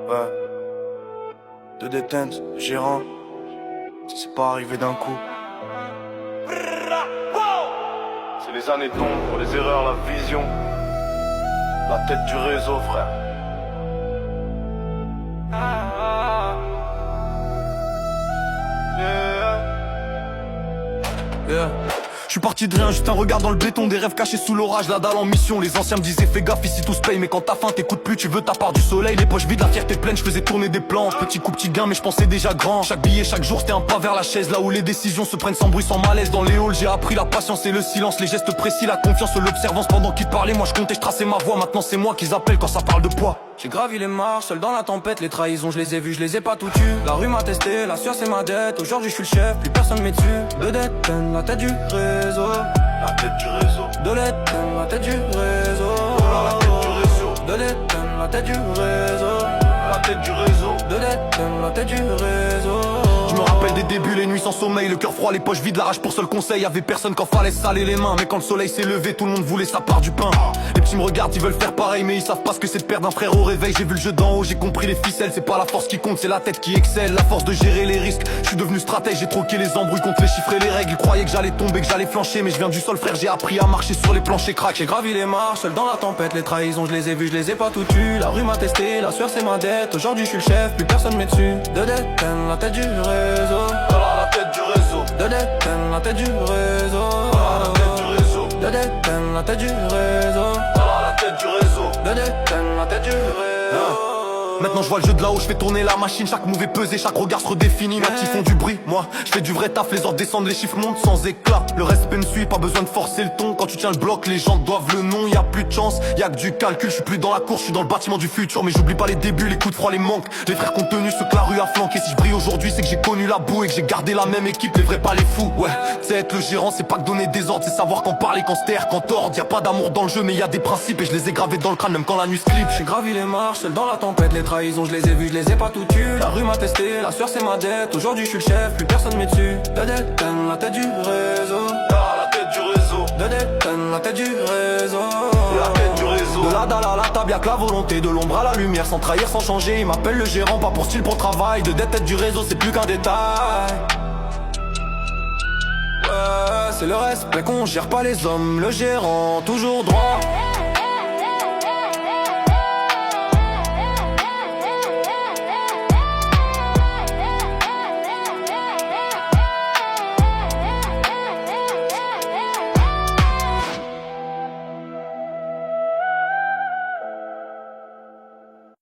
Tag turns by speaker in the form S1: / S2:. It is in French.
S1: Ouais. De détente, gérant. C'est pas arrivé d'un coup. C'est les années d'ombre, les erreurs, la vision. La tête du réseau, frère. Yeah. Je suis parti de rien, juste un regard dans le béton, des rêves cachés sous l'orage, la dalle en mission. Les anciens me disaient fais gaffe ici tout se paye, mais quand t'as faim t'écoutes plus, tu veux ta part du soleil. Les poches vides, la fierté pleine, je faisais tourner des plans. Petit coup, petit gain, mais je pensais déjà grand. Chaque billet, chaque jour, c'était un pas vers la chaise. Là où les décisions se prennent sans bruit, sans malaise. Dans les halls, j'ai appris la patience et le silence, les gestes précis, la confiance, l'observance. Pendant qu'ils parlaient, moi je comptais, je traçais ma voix. Maintenant c'est moi qu'ils appellent quand ça parle de poids. J'ai gravi les marches, seul dans la tempête, les trahisons je les ai vues, je les ai pas tout tues. La rue m'a testé, la sueur c'est ma dette. Aujourd'hui je suis le chef, plus personne m'est dessus. De dette, la tête du réseau. La tête du réseau. De dette, la tête du réseau. La tête du réseau. De dette, la tête du réseau. La tête du réseau. De dette, la tête du réseau. Je me rappelle des débuts, les nuits sans sommeil, le cœur froid, les poches vides, la rage pour seul conseil. Y'avait personne quand fallait se saler les mains, mais quand le soleil s'est levé, tout le monde voulait sa part du pain. Les petits me regardent, ils veulent faire pareil, mais ils savent pas ce que c'est de perdre un frère au réveil. J'ai vu le jeu d'en haut, j'ai compris les ficelles, c'est pas la force qui compte, c'est la tête qui excelle. La force de gérer les risques, je suis devenu stratège, j'ai troqué les embrouilles contre les chiffres et les règles. Ils croyaient que j'allais tomber, que j'allais flancher, mais je viens du sol frère, j'ai appris à marcher sur les planchers crack. J'ai gravi les marches, seul dans la tempête, les trahisons je les ai vues, je les ai pas tout tues. La rue m'a testé, la sueur c'est ma dette, aujourd'hui je suis le chef, plus personne m'est dessus. De dette, la tête du réseau. La tête du réseau. De dette, la tête du réseau. La tête du réseau. De dette, la tête du réseau. La tête du réseau. De dette, la tête du réseau. Maintenant je vois le jeu de là-haut, je fais tourner la machine. Chaque move est pesé, chaque regard se redéfinit. Mes petits font du bruit, moi je fais du vrai taf. Les ordres descendent, les chiffres montent sans éclat. Le respect me suit, pas besoin de forcer le ton. Quand tu tiens le bloc, les gens doivent le nom. Y'a plus de chance, y'a que du calcul. Je suis plus dans la course, je suis dans le bâtiment du futur. Mais j'oublie pas les débuts, les coups de froid, les manques. Les frères contenus, ceux que la rue a flanqué. Si je brille aujourd'hui, c'est que j'ai connu la boue et que j'ai gardé la même équipe. Les vrais pas les fous, ouais. C'est être le gérant, c'est pas que donner des ordres. C'est savoir quand parler, quand se taire, quand tordre. Y'a pas d'amour dans le jeu, mais y'a des principes. Et je les ai gravés dans le crâne, même quand la nuit se clip. J'ai gravi les marches, seul dans la tempête, les trahisons je les ai vues. Je les ai pas tout tues, la rue m'a testé, la sueur c'est ma dette. Aujourd'hui je suis le chef, plus personne m'est dessus. De dette, la tête du réseau. La tête du réseau. De dette, la tête du réseau. La tête du réseau. De la dalle à la table, y'a que la volonté, de l'ombre à la lumière, sans trahir, sans changer. Il m'appelle le gérant, pas pour style, pour travail. De dette, tête du réseau, c'est plus qu'un détail. Ouais, c'est le respect qu'on gère pas les hommes, le gérant toujours droit.